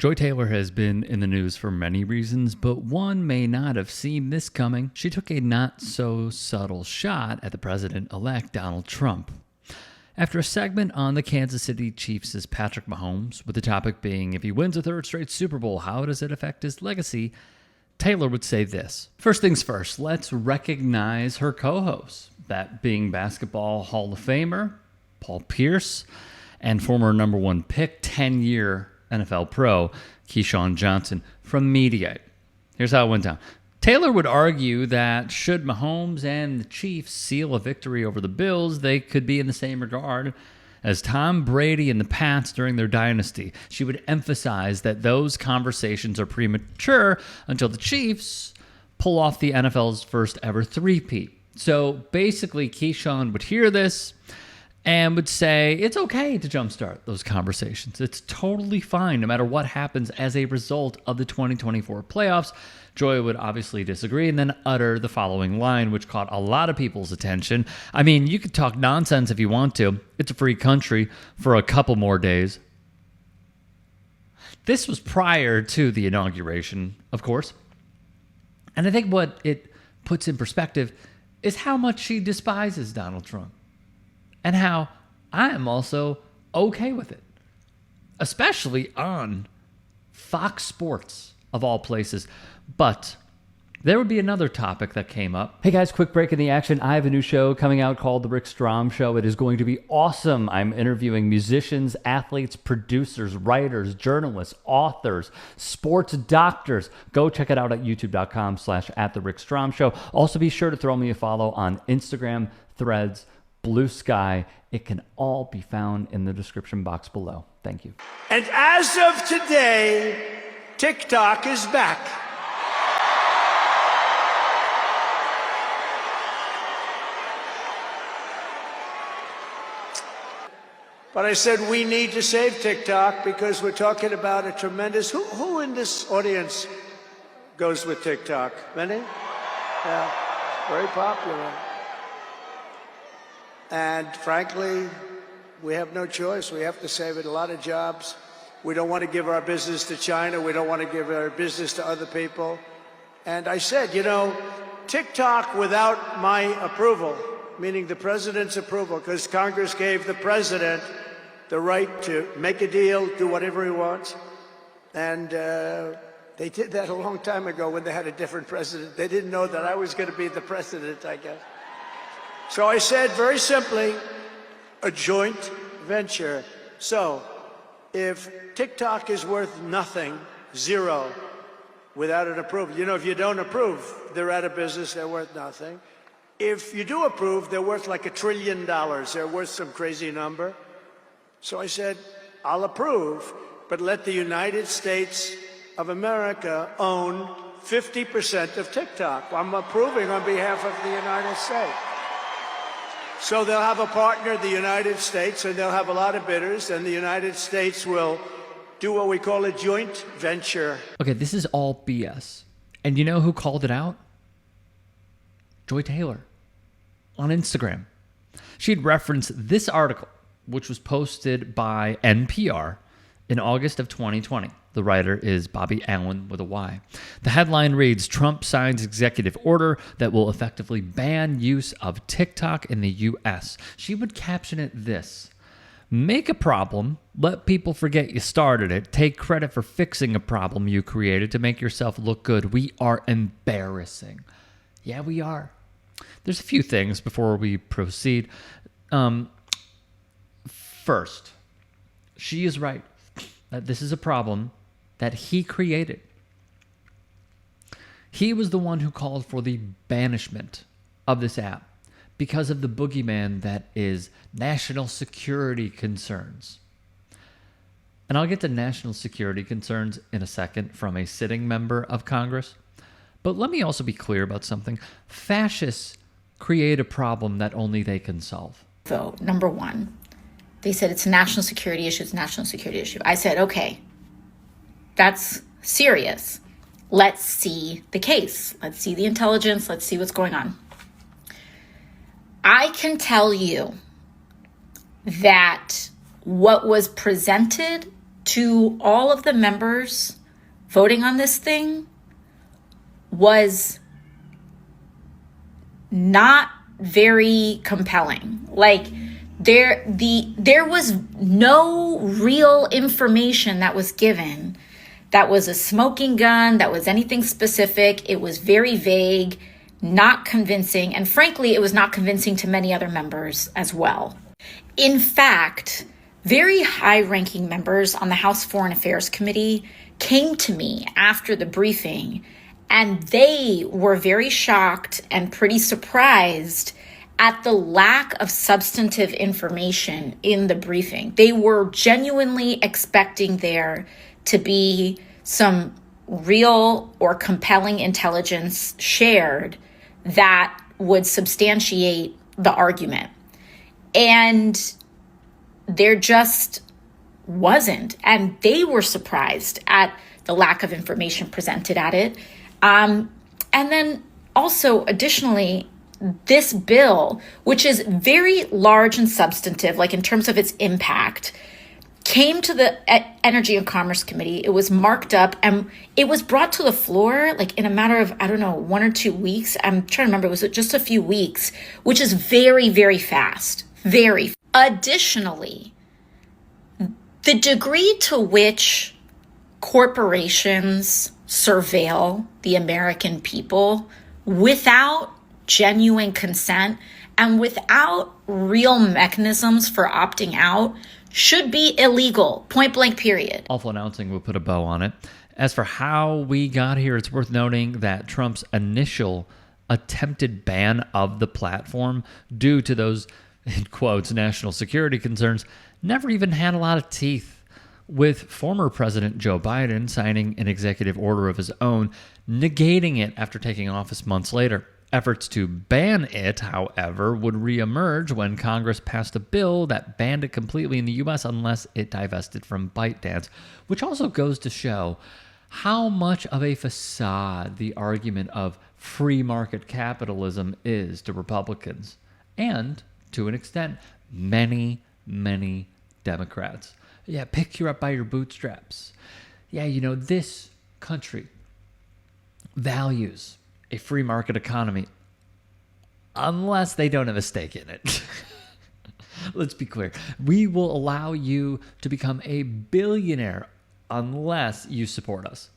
Joy Taylor has been in the news for many reasons, but one may not have seen this coming. She took a not-so-subtle shot at the president-elect Donald Trump. After a segment on the Kansas City Chiefs' Patrick Mahomes, with the topic being, if he wins a third straight Super Bowl, how does it affect his legacy? Taylor would say this. First things first, let's recognize her co-hosts, that being Basketball Hall of Famer Paul Pierce and former number one pick, 10-year NFL pro Keyshawn Johnson from Mediaite. Here's how it went down. Taylor would argue that should Mahomes and the Chiefs seal a victory over the Bills, they could be in the same regard as Tom Brady and the Pats during their dynasty. She would emphasize that those conversations are premature until the Chiefs pull off the NFL's first ever three-peat. So basically, Keyshawn would hear this and would say, it's okay to jumpstart those conversations. It's totally fine no matter what happens as a result of the 2024 playoffs. Joy would obviously disagree and then utter the following line, which caught a lot of people's attention. I mean, you could talk nonsense if you want to. It's a free country for a couple more days. This was prior to the inauguration, of course. And I think what it puts in perspective is how much she despises Donald Trump. And how I am also okay with it, especially on Fox Sports, of all places. But there would be another topic that came up. Hey guys, quick break in the action. I have a new show coming out called The Rick Strom Show. It is going to be awesome. I'm interviewing musicians, athletes, producers, writers, journalists, authors, sports doctors. Go check it out at youtube.com/@TheRickStromShow. Also be sure to throw me a follow on Instagram, Threads, Blue Sky. It can all be found in the description box below. Thank you. And as of today, TikTok is back. But I said we need to save TikTok because we're talking about a tremendous... Who in this audience goes with TikTok? Many? Yeah, very popular. And frankly, we have no choice. We have to save it. A lot of jobs. We don't want to give our business to China. We don't want to give our business to other people. And I said, you know, TikTok without my approval, meaning the president's approval, because Congress gave the president the right to make a deal, do whatever he wants. And they did that a long time ago when they had a different president. They didn't know that I was going to be the president, I guess. So I said, very simply, a joint venture. So if TikTok is worth nothing, zero, without an approval, you know, if you don't approve, they're out of business, they're worth nothing. If you do approve, they're worth like $1 trillion. They're worth some crazy number. So I said, I'll approve, but let the United States of America own 50% of TikTok. I'm approving on behalf of the United States. So they'll have a partner, the United States, and they'll have a lot of bidders, and the United States will do what we call a joint venture. Okay, this is all BS. And you know who called it out? Joy Taylor on Instagram. She'd referenced this article, which was posted by NPR in August of 2020. The writer is Bobby Allen with a Y. The headline reads, Trump signs executive order that will effectively ban use of TikTok in the U.S. She would caption it this: make a problem, let people forget you started it, take credit for fixing a problem you created to make yourself look good. We are embarrassing. Yeah, we are. There's a few things before we proceed. First, she is right that this is a problem that he created. He was the one who called for the banishment of this app because of the boogeyman that is national security concerns. And I'll get to national security concerns in a second from a sitting member of Congress. But let me also be clear about something. Fascists create a problem that only they can solve. So, number one, they said it's a national security issue. It's a national security issue. I said, okay, that's serious. Let's see the case. Let's see the intelligence. Let's see what's going on. I can tell you that what was presented to all of the members voting on this thing was not very compelling. Like, there was no real information that was given that was a smoking gun, that was anything specific. It was very vague, not convincing, and frankly, it was not convincing to many other members as well. In fact, very high-ranking members on the House Foreign Affairs Committee came to me after the briefing, and they were very shocked and pretty surprised at the lack of substantive information in the briefing. They were genuinely expecting there to be some real or compelling intelligence shared that would substantiate the argument. And there just wasn't. And they were surprised at the lack of information presented at it. And then also, additionally, this bill, which is very large and substantive, like in terms of its impact, came to the Energy and Commerce Committee. It was marked up and it was brought to the floor like in a matter of, 1 or 2 weeks. I'm trying to remember, was it just a few weeks, which is very, very fast. Very. Additionally, the degree to which corporations surveil the American people without genuine consent and without real mechanisms for opting out should be illegal, point blank, period. Awful announcing will put a bow on it. As for how we got here, it's worth noting that Trump's initial attempted ban of the platform due to those, in quotes, national security concerns never even had a lot of teeth, with former President Joe Biden signing an executive order of his own, negating it after taking office months later. Efforts to ban it, however, would reemerge when Congress passed a bill that banned it completely in the U.S. unless it divested from ByteDance, which also goes to show how much of a facade the argument of free market capitalism is to Republicans, and, to an extent, many, many Democrats. Yeah, pick you up by your bootstraps. Yeah, this country values a free market economy unless they don't have a stake in it. Let's be clear. We will allow you to become a billionaire unless you support us.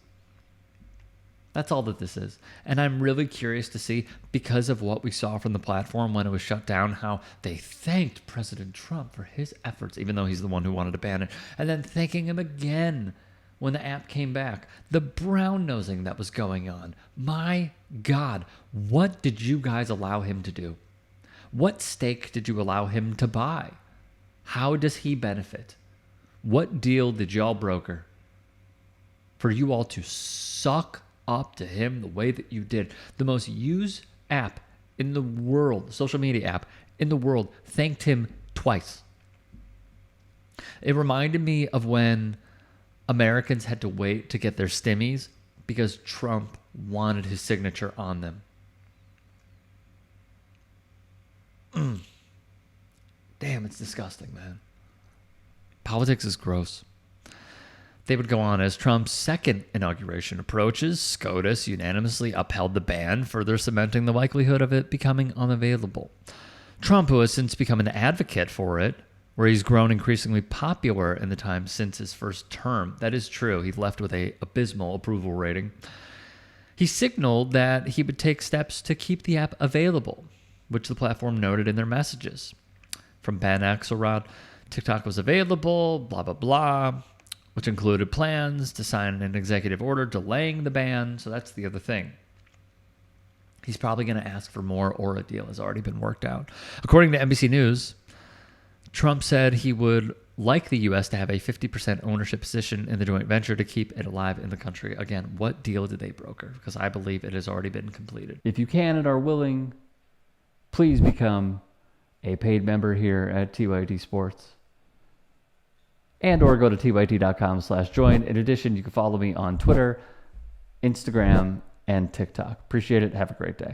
That's all that this is. And I'm really curious to see, because of what we saw from the platform when it was shut down, how they thanked President Trump for his efforts, even though he's the one who wanted to ban it, and then thanking him again when the app came back. The brown-nosing that was going on. My God, what did you guys allow him to do? What stake did you allow him to buy? How does he benefit? What deal did y'all broker for you all to suck up to him the way that you did? The most used app in the world, social media app in the world, thanked him twice. It reminded me of when Americans had to wait to get their stimmies because Trump wanted his signature on them. Damn, it's disgusting, man. Politics is gross. They would go on. As Trump's second inauguration approaches, SCOTUS unanimously upheld the ban, further cementing the likelihood of it becoming unavailable. Trump, who has since become an advocate for it, where he's grown increasingly popular in the time since his first term. That is true. He left with an abysmal approval rating. He signaled that he would take steps to keep the app available, which the platform noted in their messages. From Ban Axelrod, TikTok was available, blah, blah, blah, which included plans to sign an executive order delaying the ban. So that's the other thing. He's probably going to ask for more, or a deal has already been worked out. According to NBC News, Trump said he would like the U.S. to have a 50% ownership position in the joint venture to keep it alive in the country. Again, what deal did they broker? Because I believe it has already been completed. If you can and are willing, please become a paid member here at TYT Sports. And or go to tyt.com/join. In addition, you can follow me on Twitter, Instagram, and TikTok. Appreciate it. Have a great day.